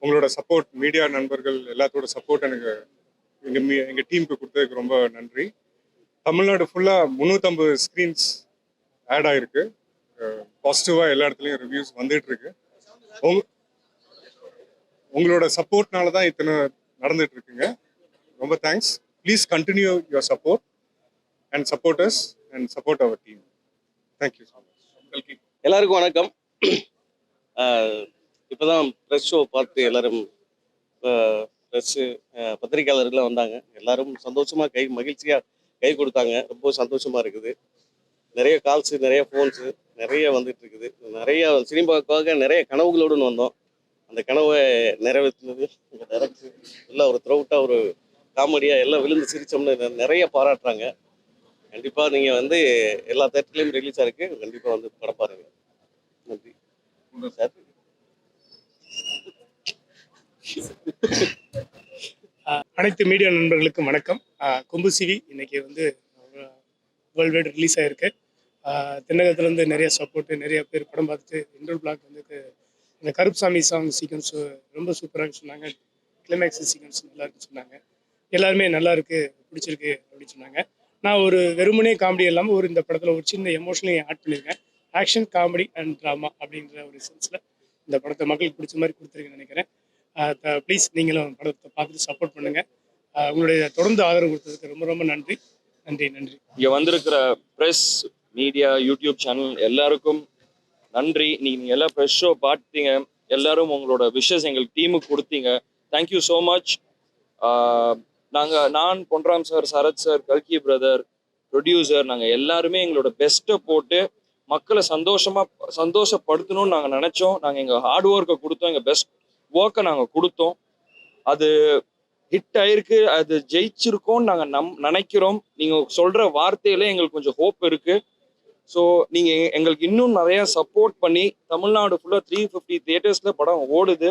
உங்களோட support, media நண்பர்கள் எல்லாத்தோட சப்போர்ட் எனக்கு எங்கள் டீமுக்கு கொடுத்ததுக்கு ரொம்ப நன்றி. தமிழ்நாடு ஃபுல்லாக 350 ஸ்க்ரீன்ஸ் ஆட் ஆகிருக்கு. பாசிட்டிவாக எல்லா இடத்துலையும் ரிவ்யூஸ் வந்துட்டு இருக்கு. உங்களோட சப்போர்ட்னால தான் இத்தனை நடந்துட்டு இருக்குங்க. ரொம்ப thanks. Please continue your support and supporters and support our team. Thank you so much. எல்லாருக்கும் வணக்கம். இப்போதான் ப்ரெஸ் ஷோ பார்த்து எல்லாரும் ப்ரெஸ்ஸு பத்திரிகையாளர்கள்லாம் வந்தாங்க. எல்லாரும் சந்தோஷமாக மகிழ்ச்சியாக கை கொடுத்தாங்க. ரொம்ப சந்தோஷமாக இருக்குது. நிறைய கால்ஸு, நிறைய ஃபோன்ஸு நிறைய வந்துட்டு இருக்குது. நிறைய சினிமாவுக்காக நிறைய கனவுகளோடு வந்தோம். அந்த கனவை நிறைவேற்றினது எங்கள் டைரக்டர் எல்லாம் ஒரு த்ரௌட்டாக ஒரு காமெடியாக எல்லாம் விழுந்து சிரித்தோம்னு நிறைய பாராட்டுறாங்க. கண்டிப்பாக நீங்கள் வந்து எல்லா தேட்டர்லேயும் ரிலீஸ் ஆகிருக்கு. கண்டிப்பாக வந்து படம் பாருங்க. நன்றி சார். அனைத்து மீடியா நண்பர்களுக்கும் வணக்கம். கொம்பு சிவி இன்னைக்கு வந்து வேர்ல்டு வைட் ரிலீஸ் ஆகிருக்கு. தென்னகத்துலேருந்து நிறைய சப்போர்ட்டு, நிறைய பேர் படம் பார்த்துட்டு இன்டர் பிளாக் வந்து இந்த கருப்சாமி சாங் சீக்வன்ஸ் ரொம்ப சூப்பராக சொன்னாங்க. கிளைமேக்ஸ் சீக்வன்ஸ் நல்லா இருக்குன்னு சொன்னாங்க. எல்லாருமே நல்லா இருக்கு, பிடிச்சிருக்கு அப்படின்னு சொன்னாங்க. நான் ஒரு வெறுமனே காமெடி இல்லாமல் இந்த படத்தில் ஒரு சின்ன எமோஷனலையும் ஆட் பண்ணியிருக்கேன். ஆக்ஷன், காமெடி அண்ட் ட்ராமா அப்படின்ற ஒரு சென்ஸில் இந்த படத்தை மக்களுக்கு பிடிச்ச மாதிரி கொடுத்துருக்கேன்னு நினைக்கிறேன். ப்ளீஸ் நீங்களும் படத்தை பார்த்துட்டு சப்போர்ட் பண்ணுங்கள். உங்களுடைய தொடர்ந்து ஆதரவு கொடுத்ததுக்கு ரொம்ப ரொம்ப நன்றி நன்றி நன்றி. இங்கே வந்திருக்கிற ப்ரெஸ், மீடியா, யூடியூப் சேனல் எல்லாருக்கும் நன்றி. நீங்கள் எல்லாம் ப்ரெஸ் ஷோ பார்த்தீங்க. எல்லாரும் உங்களோட விஷஸ் எங்கள் டீமுக்கு கொடுத்தீங்க. Thank you so much. நான் பொன்ராம் சார், சரத் சார், கல்கி பிரதர், ப்ரொடியூசர், நாங்கள் எல்லாருமே எங்களோட பெஸ்ட்டை போட்டு மக்களை சந்தோஷப்படுத்தணும்னு நாங்கள் நினச்சோம். நாங்கள் எங்கள் ஹார்ட் ஒர்க்கை கொடுத்தோம், எங்கள் பெஸ்ட் ஒர்க்கை நாங்கள் கொடுத்தோம். அது ஹிட் ஆயிருக்கு, அது ஜெயிச்சிருக்கோன்னு நாங்கள் நினைக்கிறோம். நீங்கள் சொல்கிற வார்த்தையில எங்களுக்கு கொஞ்சம் ஹோப் இருக்குது. ஸோ நீங்கள் எங்களுக்கு இன்னும் நிறைய சப்போர்ட் பண்ணி தமிழ்நாடு ஃபுல்லாக 350 தியேட்டர்ஸில் படம் ஓடுது.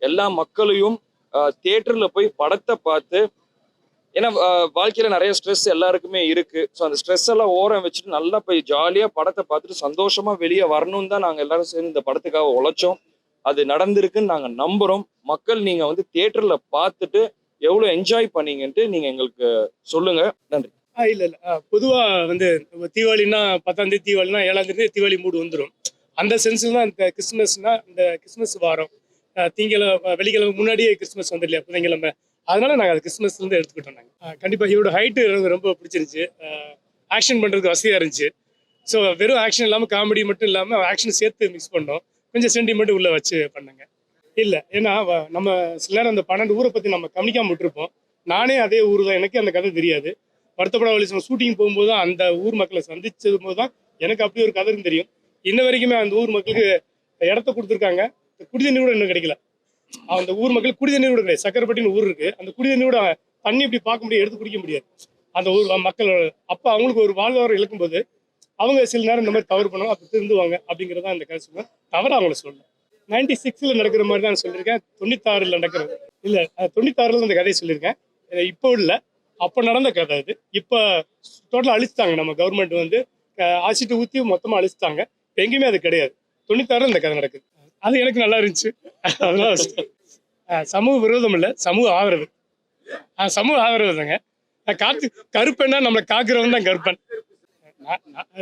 எல்லா மக்களையும் தியேட்டரில் போய் படத்தை பார்த்து, ஏன்னா வாழ்க்கையில் நிறைய ஸ்ட்ரெஸ் எல்லாருக்குமே இருக்குது. ஸோ அந்த ஸ்ட்ரெஸ் எல்லாம் ஓரம் வச்சுட்டு நல்லா போய் ஜாலியாக படத்தை பார்த்துட்டு சந்தோஷமாக வெளியே வரணும்னு தான் நாங்கள் எல்லாரும் சேர்ந்து இந்த படத்துக்காக உழைச்சோம். அது நடந்திருக்குன்னு நாங்கள் நம்புகிறோம். மக்கள் நீங்கள் வந்து தியேட்டரில் பார்த்துட்டு எவ்வளோ என்ஜாய் பண்ணீங்கன்ட்டு நீங்கள் எங்களுக்கு சொல்லுங்கள். நன்றி. இல்லை பொதுவாக வந்து தீபாவளின்னா 10ஆம் தேதி, தீபாவளினா 7ஆம் தேதி தீபாவளி மூடு வந்துடும். அந்த சென்ஸில் தான் இந்த கிறிஸ்மஸ்னா இந்த கிறிஸ்மஸ் வாரம் வெள்ளிக்கிழமை முன்னாடியே கிறிஸ்மஸ் வந்து இல்லையா, புதன்கிழமை. அதனால நாங்கள் அது கிறிஸ்மஸ்லேருந்து எடுத்துக்கிட்டோம். நாங்கள் கண்டிப்பாக இவரோட ஹைட்டு எனக்கு ரொம்ப பிடிச்சிருந்துச்சு. ஆக்ஷன் பண்ணுறதுக்கு வசதியாக இருந்துச்சு. ஸோ வெறும் ஆக்ஷன் இல்லாமல் காமெடி மட்டும் இல்லாமல் ஆக்ஷன் சேர்த்து மிக்ஸ் பண்ணோம். கொஞ்சம் சென்டிமெண்ட் உள்ளே வச்சு பண்ணாங்க. இல்லை ஏன்னா நம்ம சில நேரம் அந்த 12 ஊரை பற்றி நம்ம கவனிக்காமல் விட்டுருப்போம். நானே அதே ஊர் தான், எனக்கு அந்த கதை தெரியாது. வருத்தப்பட வழி ஷூட்டிங் போகும்போது தான் அந்த ஊர் மக்களை சந்திச்சது போது தான் எனக்கு அப்படி ஒரு கதை தெரியும். இன்ன வரைக்குமே அந்த ஊர் மக்களுக்கு இடத்த கொடுத்துருக்காங்க. குடிதண்ணி கூட இன்னும் கிடைக்கல. அந்த ஊர் மக்களுக்கு குடிதண்ணி கூட கிடையாது. சக்கரைப்பட்டின்னு ஊர் இருக்கு. அந்த குடிதண்ணி கூட தண்ணி இப்படி பார்க்க முடியாது, எடுத்து குடிக்க முடியாது. அந்த ஊர் மக்கள் அப்போ அவங்களுக்கு ஒரு வாழ்வாரம் இழக்கும்போது அவங்க சில நேரம் இந்த மாதிரி தவறு பண்ணுவாங்க, அப்போ திருந்துவாங்க அப்படிங்கிறதான் இந்த கதை சொல்லுவேன். தவறு அவங்கள சொல்ல 96ல் நடக்கிற மாதிரி தான் சொல்லியிருக்கேன். 96ல் நடக்கிறது இல்லை, 96ல் அந்த கதையை சொல்லியிருக்கேன். இப்போ இல்லை, அப்போ நடந்த கதை அது. இப்போ டோட்டலாக அழிச்சிட்டாங்க. நம்ம கவர்மெண்ட் வந்து ஆசிட்டு ஊற்றி மொத்தமாக அழிச்சிட்டாங்க. எங்கேயுமே அது கிடையாது. 96ல் இந்த கதை நடக்குது. அது எனக்கு நல்லா இருந்துச்சு. அதனால சமூக விரோதம் இல்லை, சமூக ஆதரவு. சமூக ஆதரவு தாங்க. கருப்பன்னா நம்மளை காக்குறவன் தான் கருப்பன்.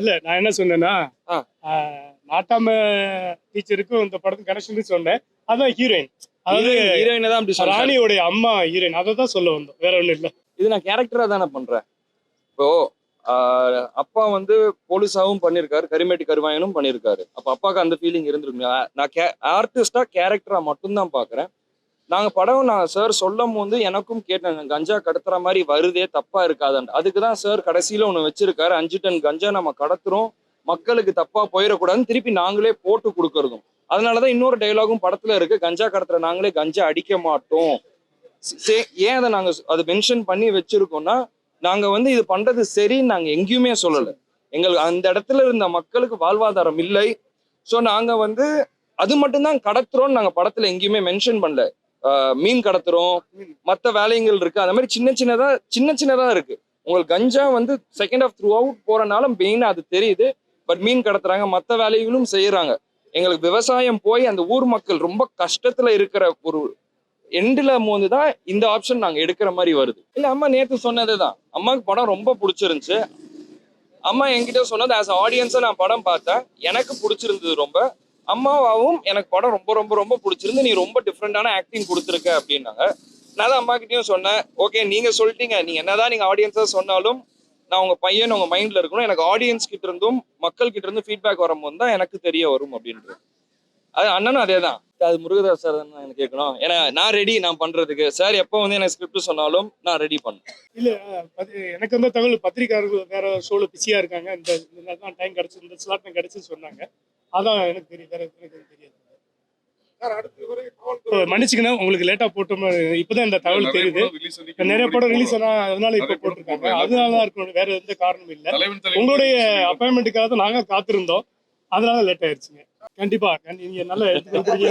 இல்லை, நான் என்ன சொன்னேன்னா, நாட்டாம டீச்சருக்கும் இந்த படத்துக்கு கனெக்ஷன் சொன்னேன். அதான் ஹீரோயின், அதாவது ராணியோடைய அம்மா ஹீரோயின். அதை தான் சொல்ல வந்தோம், வேற ஒன்றும் இல்லை. இது நான் கேரக்டரா தானே பண்றேன். இப்போ அப்பா வந்து போலீஸாவும் பண்ணியிருக்காரு, கரிமேட்டி கருவாயனும் பண்ணியிருக்காரு. அப்போ அப்பாவுக்கு அந்த ஃபீலிங் இருந்திருக்கு. நான் ஆர்டிஸ்டா கேரக்டரா மட்டும்தான் பாக்குறேன். நான் சார் சொல்லும் போது எனக்கும் கேட்டேன், கஞ்சா கடத்துற மாதிரி வருதே, தப்பா இருக்காதான்னு. அதுக்கு தான் சார் கடைசியில ஒன்று வச்சிருக்காரு, 5 டன் கஞ்சா நம்ம கடத்துறோம், மக்களுக்கு தப்பா போயிடக்கூடாதுன்னு திருப்பி நாங்களே போட்டு கொடுக்கறதும். அதனாலதான் இன்னொரு டைலாகும் படத்துல இருக்கு, கஞ்சா கடத்துற நாங்களே கஞ்சா அடிக்க மாட்டோம். ஏன் அதை நாங்க அதை மென்ஷன் பண்ணி வச்சிருக்கோம்னா, நாங்க வந்து இது பண்றது சரின்னு நாங்க எங்கேயுமே சொல்லலை. எங்களுக்கு அந்த இடத்துல இருந்த மக்களுக்கு வாழ்வாதாரம் இல்லை. ஸோ நாங்க வந்து அது மட்டும்தான் கடத்துறோம்னு நாங்க படத்துல எங்கேயுமே மென்ஷன் பண்ணல. மீன் கடத்துறோம், மற்ற வேலைகள் இருக்கு. அந்த மாதிரி சின்ன சின்னதா இருக்கு. உங்களுக்கு கஞ்சா வந்து செகண்ட் ஆஃப் த்ரூ அவுட் போறனால மெயினா அது தெரியுது. பட் மீன் கடத்துறாங்க, மற்ற வேலைகளும் செய்யறாங்க. எங்களுக்கு விவசாயம் போய் அந்த ஊர் மக்கள் ரொம்ப கஷ்டத்துல இருக்கிற ஒரு எண்டில் போது தான் இந்த ஆப்ஷன் நாங்கள் எடுக்கிற மாதிரி வருது. இல்லை, அம்மா நேற்று சொன்னது தான், அம்மாவுக்கு படம் ரொம்ப பிடிச்சிருந்துச்சு. அம்மா என்கிட்ட சொன்னது ஆஸ் ஆடியன்ஸை நான் படம் பார்த்தேன், எனக்கு பிடிச்சிருந்தது ரொம்ப. அம்மாவும் எனக்கு படம் ரொம்ப ரொம்ப ரொம்ப பிடிச்சிருந்து, நீ ரொம்ப டிஃப்ரெண்டான ஆக்டிங் கொடுத்துருக்க அப்படின்னாங்க. நான் தான் அம்மா கிட்டயும் சொன்னேன், ஓகே நீங்க சொல்லிட்டீங்க, நீங்க என்னதான் நீங்க ஆடியன்ஸா சொன்னாலும் நான் உங்க பையன் உங்க மைண்ட்ல இருக்கணும், எனக்கு ஆடியன்ஸ் கிட்ட இருந்தும் மக்கள் கிட்ட இருந்து ஃபீட்பேக் வரும்போது தான் எனக்கு தெரிய வரும் அப்படின்றது. அது அண்ணனும் அதே தான். அது முருகதாஸ் சார் தான் எனக்கு கேட்கணும், ஏன்னா நான் ரெடி, நான் பண்றதுக்கு. சார் எப்போ வந்து எனக்கு ஸ்கிரிப்ட் சொன்னாலும் நான் ரெடி பண்ணேன். இல்ல எனக்கு வந்து தகவல் பத்திரிக்கையாளர்கள் வேற ஷோல பிஸியா இருக்காங்க, இந்த தான் டைம் கிடைச்சு, இந்த ஸ்லாட் தான் கிடைச்சுன்னு சொன்னாங்க. அதான் எனக்கு தெரியும், வேற எனக்கு தெரியாது. மன்னிச்சுக்கணும், உங்களுக்கு லேட்டா போட்டோம், இப்பதான் இந்த தகவல் தெரியுது. நிறைய படம் ரிலீஸ் ஆனா அதனால இப்ப போட்டிருக்காங்க, அதனாலதான் இருக்கணும், வேற எந்த காரணமும் இல்ல. உங்களுடைய அப்பாயின்மெண்ட்டுக்காக தான் நாங்க காத்திருந்தோம், அதனால லேட் ஆயிடுச்சுங்க. கண்டிப்பா நீங்க நல்லா எடுத்துக்கிறீங்க.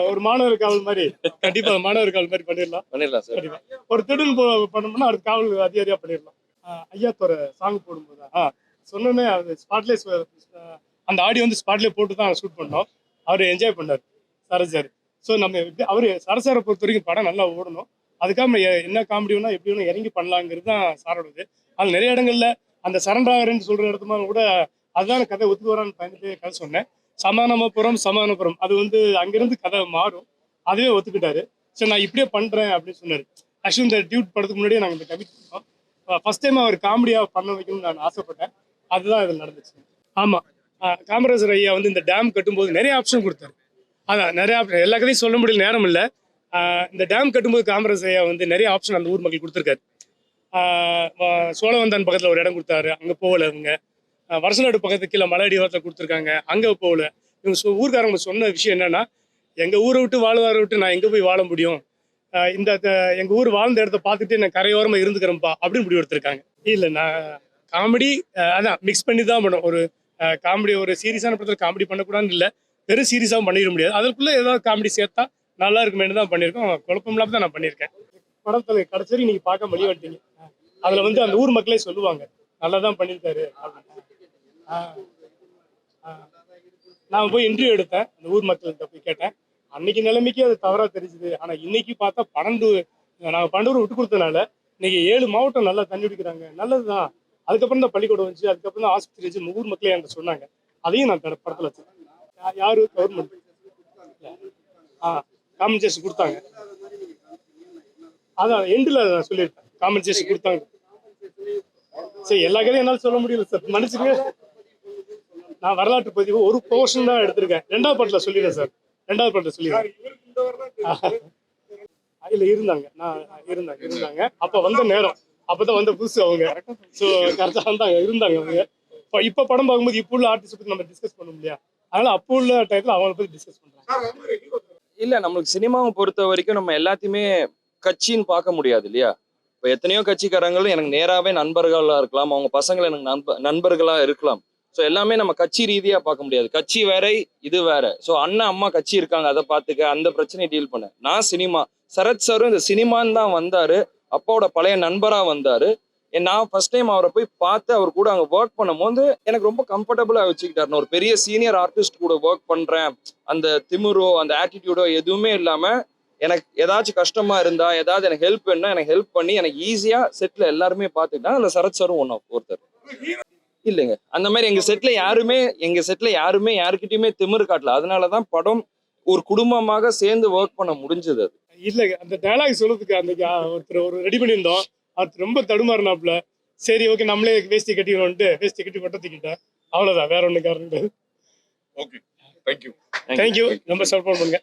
ஒரு மாணவர் காவல் மாதிரி, கண்டிப்பா மாணவர் காவல் மாதிரி பண்ணிடலாம் சார். ஒரு திடீர்னு பண்ணோம்னா அது காவல் அதிகாரியா பண்ணிடலாம். ஐயா தோற சாங் போடும்போது சொன்னோன்னே அது ஸ்பாட்லேயே அந்த ஆடியோ வந்து ஸ்பாட்லேயே போட்டு தான் ஷூட் பண்ணோம். அவர் என்ஜாய் பண்ணார் சரசார். ஸோ நம்ம அவரு சரசாரை பொறுத்த வரைக்கும் படம் நல்லா ஓடணும், அதுக்காக என்ன காமெடி வேணா எப்படி வேணும் இறங்கி பண்ணலாங்கிறது தான் சாரோடது. அது நிறைய இடங்கள்ல அந்த சரண்டாகரன்னு சொல்ற இடத்துல கூட அதுதான் கதை ஒத்துக்கு வரான்னு பயந்துட்டு கதை சொன்னேன். சமாதானபுரம் அது வந்து அங்கிருந்து கதை மாறும், அதுவே ஒத்துக்கிட்டாரு. சரி நான் இப்படியே பண்றேன் அப்படின்னு சொன்னாரு. ஆக்சுவலி இந்த டியூட் படத்துக்கு முன்னாடியே நாங்கள் இந்த கமிட் பண்ணோம். ஃபர்ஸ்ட் டைம் அவர் காமெடியா பண்ண வைக்கணும்னு நான் ஆசைப்பட்டேன், அதுதான் இதில் நடந்துச்சு. ஆமா, காமராஜர் ஐயா வந்து இந்த டேம் கட்டும்போது நிறைய ஆப்ஷன் கொடுத்தாரு. அதான் நிறைய ஆப்ஷன், எல்லா கதையும் சொல்ல முடியல, நேரம் இல்லை. இந்த டேம் கட்டும்போது காமராஜர் ஐயா வந்து நிறைய ஆப்ஷன் அந்த ஊர் மக்கள் கொடுத்துருக்காரு. சோழவந்தான் பக்கத்தில் ஒரு இடம் கொடுத்தாரு, அங்கே போகல அவங்க. வருஷநாடு பக்கத்துக்கு கீழே மலை அடிவாரத்தில் கொடுத்துருக்காங்க, அங்கே போகல. இவங்க ஊர்காரங்க சொன்ன விஷயம் என்னன்னா, எங்கள் ஊரை விட்டு வாழ்வாரை விட்டு நான் எங்கே போய் வாழ முடியும், இந்த எங்கள் ஊர் வாழ்ந்த இடத்த பார்த்துட்டு நான் கரையோரமாக இருந்துக்கிறேன்ப்பா அப்படின்னு முடிவு எடுத்திருக்காங்க. இல்லை நான் காமெடி அதான் மிக்ஸ் பண்ணி தான் பண்ணும். ஒரு காமெடி, ஒரு சீரியஸான படத்தில் காமெடி பண்ணக்கூடாதுன்னு இல்லை, வெறும் சீரியஸாகவும் பண்ணிட முடியாது, அதுக்குள்ளே ஏதாவது காமெடி சேர்த்தா நல்லா இருக்குமேனு தான் பண்ணியிருக்கோம். குழப்பம் இல்லாமல் தான் நான் பண்ணியிருக்கேன். படத்தில் கடைசி வரைக்கும் நீங்கள் பார்க்க வெளியே வந்துட்டீங்க. அதில் வந்து அந்த ஊர் மக்களே சொல்லுவாங்க நல்லா தான் பண்ணியிருக்காரு அப்படின்னு. நான் போய் இன்டர்வியூ எடுத்தேன், அந்த ஊர் மக்கள்கிட்ட போய் கேட்டேன். அன்னைக்கு நிலைமைக்கு அது தவறா தெரிஞ்சுது, ஆனா இன்னைக்கு பார்த்தா 12 விட்டு கொடுத்தனால இன்னைக்கு 7 மாவட்டம் நல்லா தண்ணி குடிக்கிறாங்க, நல்லதுதான். அதுக்கப்புறம் தான் பள்ளிக்கூடம் வந்துச்சு, அதுக்கப்புறம் தான் ஆஸ்பத்திரி வச்சு ஊர் மக்களே என்கிட்ட சொன்னாங்க. அதையும் நான் படத்துல வச்சேன். யாரு கவர்மெண்ட் காம்பன்சேஷன் கொடுத்தாங்க, அதான் எண்டில் நான் சொல்லியிருக்கேன் காம்பன்சேஷன் கொடுத்தாங்க. சரி எல்லா கதையும் என்னால் சொல்ல முடியல சார், மன்னிச்சுங்க. நான் வரலாற்று பதிவு ஒரு போர்ஷன் தான் எடுத்திருக்கேன், 2வது படத்தில் சொல்லிடுறேன் சார், 2வது படத்தில் சொல்லிடுறேன். இல்ல இருந்தாங்க அப்ப வந்த நேரம், அப்பதான் வந்த புதுசு அவங்க. ஸோ கரெக்டாக இருந்தாங்க அவங்க. இப்ப படம் பார்க்கும்போது இப்போ உள்ள ஆர்டிஸ்ட் பத்தி நம்ம டிஸ்கஸ் பண்ண முடியாது, அதனால அப்போ உள்ள டைத்துல அவங்களை பத்தி டிஸ்கஸ் பண்றாங்க. இல்ல, நம்மளுக்கு சினிமாவை பொறுத்த வரைக்கும் நம்ம எல்லாத்தையுமே கட்சின்னு பார்க்க முடியாது இல்லையா. இப்போ எத்தனையோ கட்சிக்காரங்களும் எனக்கு நேராகவே நண்பர்களாக இருக்கலாம், அவங்க பசங்களை எனக்கு நண்பர்களாக இருக்கலாம். ஸோ எல்லாமே நம்ம கட்சி ரீதியாக பார்க்க முடியாது, கட்சி வேற இது வேற. ஸோ அண்ணன் அம்மா கட்சி இருக்காங்க, அதை பார்த்துக்க, அந்த பிரச்சனையை டீல் பண்ண. நான் சினிமா, சரத் சாரும் இந்த சினிமான்னு தான் வந்தாரு, அப்பாவோட பழைய நண்பராக வந்தாரு. நான் ஃபர்ஸ்ட் டைம் அவரை போய் பார்த்து அவர் கூட அங்கே ஒர்க் பண்ணும்போது எனக்கு ரொம்ப கம்ஃபர்டபுளாக வச்சுக்கிட்டாரு. நான் ஒரு பெரிய சீனியர் ஆர்டிஸ்ட் கூட ஒர்க் பண்ணுறேன், அந்த திமிரோ அந்த ஆட்டிடியூடோ எதுவுமே இல்லாமல் எனக்கு ஏதாச்சும் கஷ்டமா இருந்தா, ஏதாவது எனக்கு ஹெல்ப் வேணும்னா எனக்கு ஹெல்ப் பண்ணி எனக்கு ஈஸியா செட்ல எல்லாருமே பார்த்துக்கிட்டாங்க. அதில் சரத் சாரும் ஒருத்தர் இல்லைங்க. அந்த மாதிரி எங்க செட்ல யாருமே யாருக்கிட்டையுமே திமிரு காட்டல. அதனாலதான் படம் ஒரு குடும்பமாக சேர்ந்து ஒர்க் பண்ண முடிஞ்சது. அது இல்ல, அந்த டயலாக் சொல்றதுக்கு அன்னைக்கு ஒருத்தர் ஒரு ரெடி பண்ணியிருந்தோம், அது ரொம்ப தடுமாறினாப்புல. சரி ஓகே நம்மளே வேஷ்டி கட்டிக்கணும்ட்டு வேஷ்டி கட்டி பட்டத்துக்கிட்டேன், அவ்வளவுதான், வேற ஒண்ணு காரணம் கிடையாது. Okay, thank you. தேங்க்யூ, ரொம்ப சப்போர்ட் பண்ணுங்க.